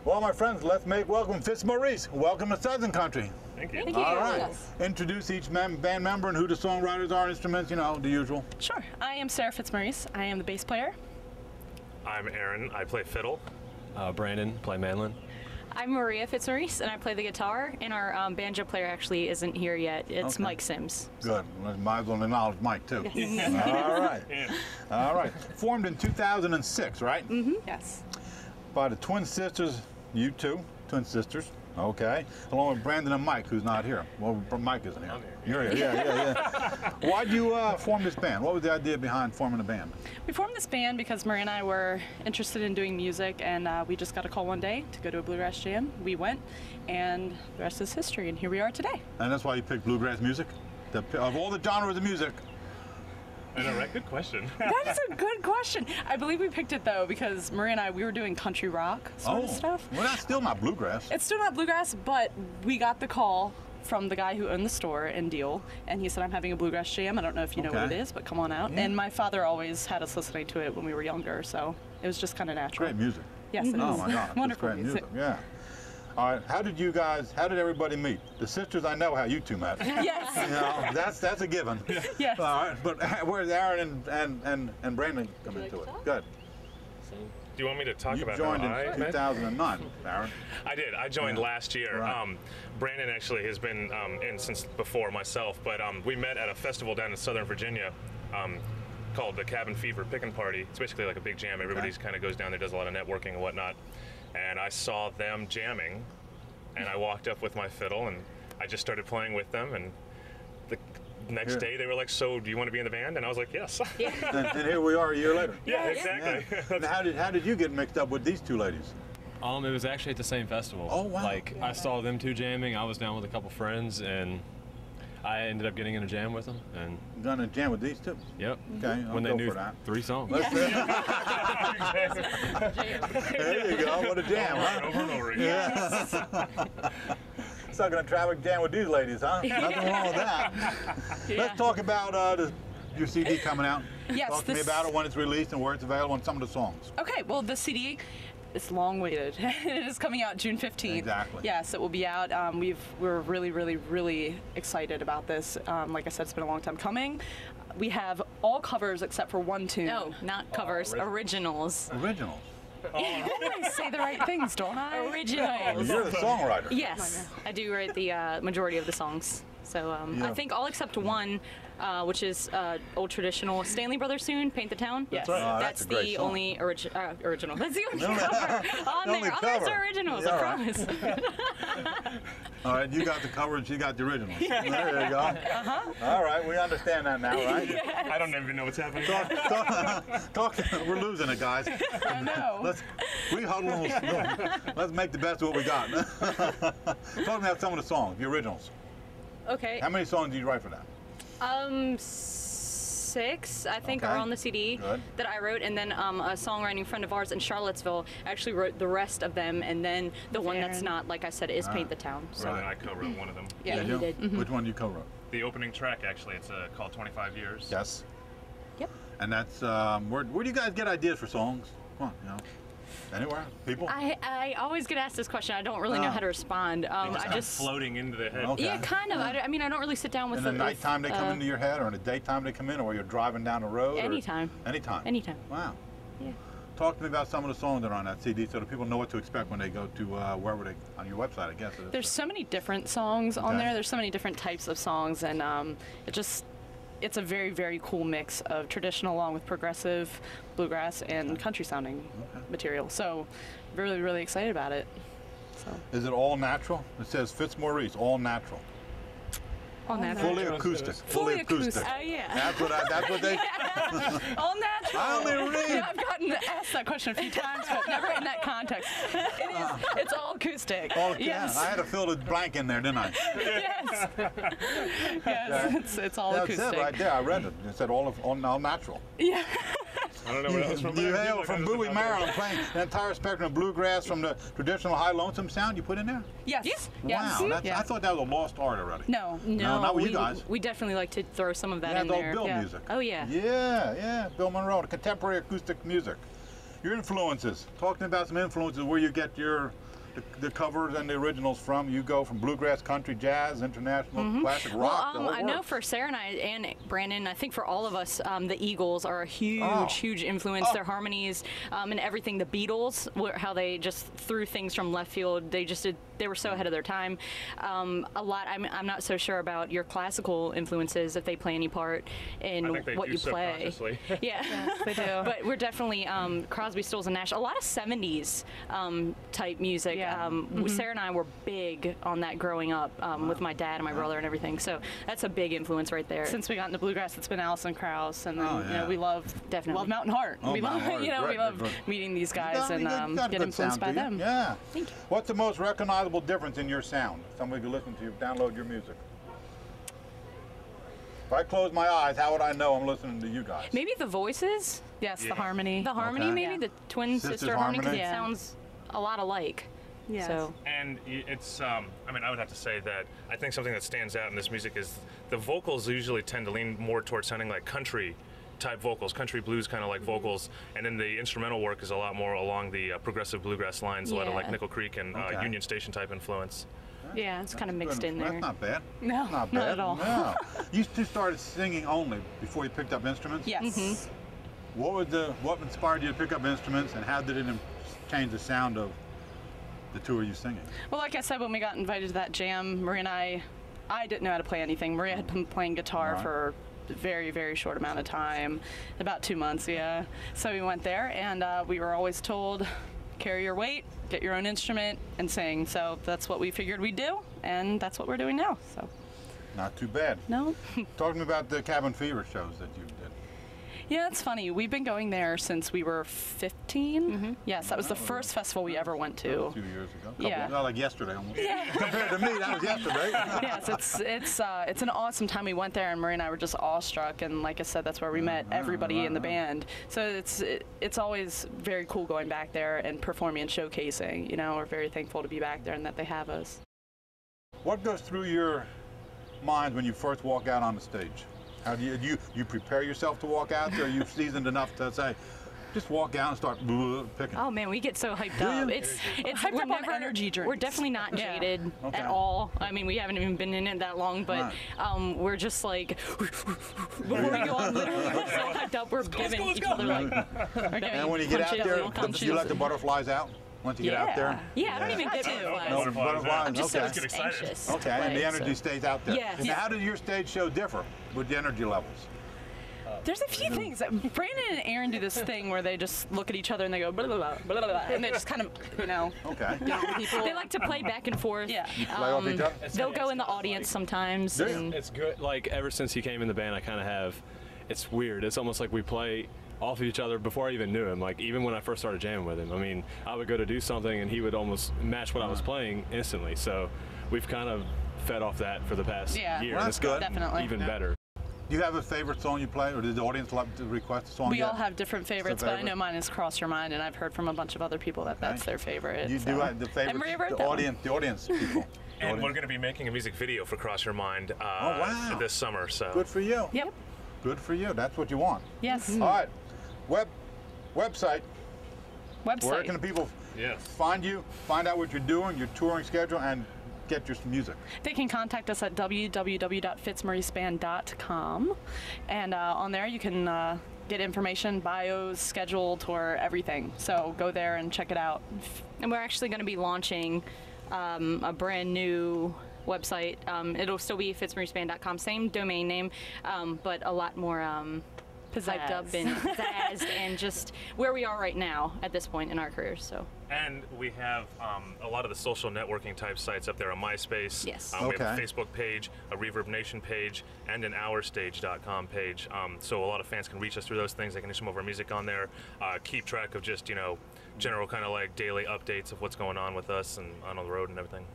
Well, my friends, let's make welcome Fitzmaurice. Welcome to Sudzin Country. Thank you. Thank you. All right. Yes. Introduce each band member and who the songwriters are, instruments, you know, the usual. Sure. I am Sarah Fitzmaurice. I am the bass player. I'm Aaron. I play fiddle. Brandon, play mandolin. I'm Maria Fitzmaurice, and I play the guitar. And our banjo player actually isn't here yet. It's Okay. Mike Sims. Good. Might as well acknowledge Mike, too. Yes. All right. Yeah. All right. Formed in 2006, right? Mm-hmm. Yes. By the twin sisters, you two, twin sisters. Okay. Along with Brandon and Mike, who's not here. Well, Mike isn't here. I'm here. You're here. Yeah. Why'd you form this band? What was the idea behind forming the band? We formed this band because Maria and I were interested in doing music, and we just got a call one day to go to a bluegrass jam. We went, and the rest is history, and here we are today. And that's why you picked bluegrass music? Of all the genres of music. I know, right? Good question. That is a good question. I believe we picked it, though, because Maria and I, we were doing country rock sort of stuff. Well, that's still not bluegrass. It's still not bluegrass, but we got the call from the guy who owned the store in Deal, and he said, I'm having a bluegrass jam. I don't know if you know what Okay. it is, but come on out. Yeah. And my father always had us listening to it when we were younger, so it was just kind of natural. Great music. Yes, it is. Oh, my God. Wonderful It's great music. Yeah. All right. How did everybody meet? The sisters, I know how you two met. Yes. You know, that's a given. Yes. All right. But where's Aaron and Brandon come into it? Good. Do you want me to talk You about joined how I in met? 2009, Aaron. I did. I joined Yeah. last year. Right. Brandon actually has been in since before myself, but we met at a festival down in Southern Virginia called the Cabin Fever Pickin' Party. It's basically like a big jam. Everybody kind of goes down there, does a lot of networking and whatnot. And I saw them jamming, and I walked up with my fiddle, and I just started playing with them. And the next Yeah. day they were like, "So, do you want to be in the band?" And I was like, "Yes." And here we are a year later. Yeah, Yeah. exactly. And how did you get mixed up with these two ladies? It was actually at the same festival. Oh, wow. Like, I saw them two jamming, I was down with a couple friends, and I ended up getting in a jam with them, and You gonna jam with these two? yep. Okay, I'll When they go knew for that. 3 songs. There you go. What a jam, huh? Over and over again. Stuck in a traffic jam with these ladies, huh? Nothing wrong with that. Let's talk about your CD coming out. Yes, Talk to me this- about it, when it's released and where it's available, and some of the songs. Okay, well, the CD, it's long waited. It is coming out June 15th. Exactly. Yes, it will be out. We're really excited about this. Like I said, it's been a long time coming. We have all covers except for one tune. No, not covers, originals. Originals. I always say the right things, don't I? Originals. You're the songwriter. Yes, I do write the majority of the songs. So Yeah. I think all except one, which is old traditional Stanley Brothers tune, Paint the Town. Yes. right. Oh, That's that's a great the song. only original. That's the only only- cover on only there. Others cover. are originals, Yeah, I all right. promise. All right, you got the cover and she got the originals. There you go. All right, we understand that now, right? I don't even know what's happening. Talk, we're losing it, guys. I know. We huddle and let's make the best of what we got. Talk about some of the songs, the originals. Okay. How many songs did you write for that? 6, I think, Okay. are on the CD Good. that I wrote, and then a songwriting friend of ours in Charlottesville actually wrote the rest of them, and then the one that's Aaron. not, like I said, is Paint the Town. So. So then I co-wrote one of them. Yeah, Did he you? did. Mm-hmm. Which one you co-wrote? The opening track, actually, it's called 25 Years. Yes. Yep. And that's where do you guys get ideas for songs? Come on, you know, anywhere, people. I always get asked this question. I don't really know Oh. how to respond. They just I come just floating into the head. Okay. yeah, kind of. I mean, I don't really sit down with In the with, nighttime they come into your head, or in the daytime they come in, or you're driving down the road? or- Anytime. Anytime. Anytime. Wow. Yeah. Talk to me about some of the songs that are on that CD, so that people know what to expect when they go to wherever they on your website. I guess. There's so many different songs on Okay. there. There's so many different types of songs, and it's a very cool mix of traditional along with progressive, bluegrass, and country sounding material. So, really excited about it. So, Is it all natural? It says Fitzmaurice, all natural, all natural. fully acoustic, Fully acoustic. Yeah. That's what they. All natural. I only read. Yeah, I've gotten asked that question a few times, but never in that context. It's all acoustic. All, yes. Yeah, I had to fill the blank in there, didn't I? Yes. Yes. It's all That's acoustic. it right there. I read it. It said all natural. Yeah. I don't know what else from You there. hail from Bowie, Maryland, playing the entire spectrum of bluegrass from the traditional high lonesome sound you put in there? Yes. Wow, that's, Yeah. I thought that was a lost art already. No. No, not with we, you guys. we definitely like to throw some of that Yeah, in the old there. Bill Yeah. music. Oh yeah. Yeah, Bill Monroe, the contemporary acoustic music. Your influences. Talk to me about some influences, where you get the covers and the originals from. You go from bluegrass, country, jazz, international, classic rock. Well, I know for Sarah and I and Brandon, I think for all of us, the Eagles are a huge influence. Their harmonies and everything. The Beatles, how they just threw things from left field. They were so ahead of their time. A lot. I'm not so sure about your classical influences, if they play any part in what you play. Yeah, Yes, they do. But we're definitely Crosby, Stills, and Nash. A lot of '70s type music. Yeah. Sarah and I were big on that growing up with my dad and my brother and everything. So that's a big influence right there. Since we got into bluegrass, it's been Alison Krauss, and then you know, we love Definitely. Mountain Heart. Oh, we love Mountain Heart is we great. love meeting these guys and got a get good influenced sound by to you. them. Yeah. Thank you. What's the most recognizable difference in your sound? Somebody could listen to you, download your music. If I close my eyes, how would I know I'm listening to you guys? Maybe the voices, Yes, the harmony. the harmony, Okay. maybe Yeah. the twin Sisters' sister harmony, because harmony? it sounds a lot alike. Yes. So And it's, I mean, I would have to say that I think something that stands out in this music is the vocals usually tend to lean more towards sounding like country type vocals, country blues kind of like vocals, and then the instrumental work is a lot more along the progressive bluegrass lines, a lot of like Yeah. Nickel Creek and Okay. Union Station type influence. yeah, it's kind of That's mixed good. in there. That's not bad. No, Not not bad. at all. No. You two started singing only before you picked up instruments? Yes. What inspired you to pick up instruments, and how did it change the sound of the two of you singing? Well, like I said, when we got invited to that jam, Maria and I didn't know how to play anything. Maria had been playing guitar Right. for a very, very short amount of time, about 2 months, yeah. So we went there, and we were always told, carry your weight, get your own instrument, and sing. So that's what we figured we'd do, and that's what we're doing now. So, Not too bad. no. Talk to me about the Cabin Fever shows that you did. Yeah, it's funny. We've been going there since we were 15. Yes, that was the first festival we ever went to. A few years ago. Yeah. Well, like yesterday almost. Compared to me, that was yesterday. Yes, it's an awesome time. We went there, and Maria and I were just awestruck. And like I said, that's where we met everybody in the band. So it's always very cool going back there and performing and showcasing. You know, we're very thankful to be back there and that they have us. What goes through your mind when you first walk out on the stage? How do you prepare yourself to walk out there? Are you seasoned enough to say, just walk out and start picking? Oh man, we get so hyped Do up. you? It's Hyped we're up on never energy drinks. We're definitely not Yeah. jaded Okay. at all. I mean, we haven't even been in it that long, but we're just like before we go on, literally we're so hyped up. We're giving each other like. And when you get out punches, there, little do you let the butterflies out once you get out there? Yeah, I don't even get No, to. No, Butterflies, butterflies, I'm just okay. Get so excited. anxious. to Okay, and play, the energy so. stays out there. Yes. Now, how does your stage show differ with the energy levels? There's a few things that Brandon and Aaron do this thing where they just look at each other and they go blah, blah, blah, blah, blah, and they just kind of, you know, Okay. people. They like to play back and forth. Yeah. Play off each other? They'll go in the audience sometimes. Do you? And It's good. Like ever since he came in the band, I kind of have. It's weird. It's almost like we play off of each other before I even knew him. Like even when I first started jamming with him, I mean, I would go to do something and he would almost match what I was playing instantly. So we've kind of fed off that for the past Yeah. year. Well, and that's it's gotten good. Definitely. even Yeah. better. Do you have a favorite song you play, or did the audience love to request a song? We yet? all have different favorites, but I know favorite? mine is Cross Your Mind, and I've heard from a bunch of other people that that's their favorite. You so. do have the favorite. And Maria wrote the that one. audience people. And we're going to be making a music video for Cross Your Mind wow. this summer. So Good for you. Yep. Good for you. That's what you want. Yes. All right. Website. Website. Where can the people yes. find you, find out what you're doing, your touring schedule, and get your music? They can contact us at www.fitzmauriceband.com, and on there you can get information, bios, schedule, tour, everything. So go there and check it out. And we're actually going to be launching a brand new website. It'll still be fitzmauriceband.com, same domain name, but a lot more hyped up and pizzazz and just where we are right now at this point in our careers. So. And we have a lot of the social networking type sites up there on MySpace. Yes. We have a Okay. Facebook page, a Reverb Nation page, and an ourstage.com page. So a lot of fans can reach us through those things. They can hear some of our music on there, keep track of just, general kind of like daily updates of what's going on with us and on the road and everything.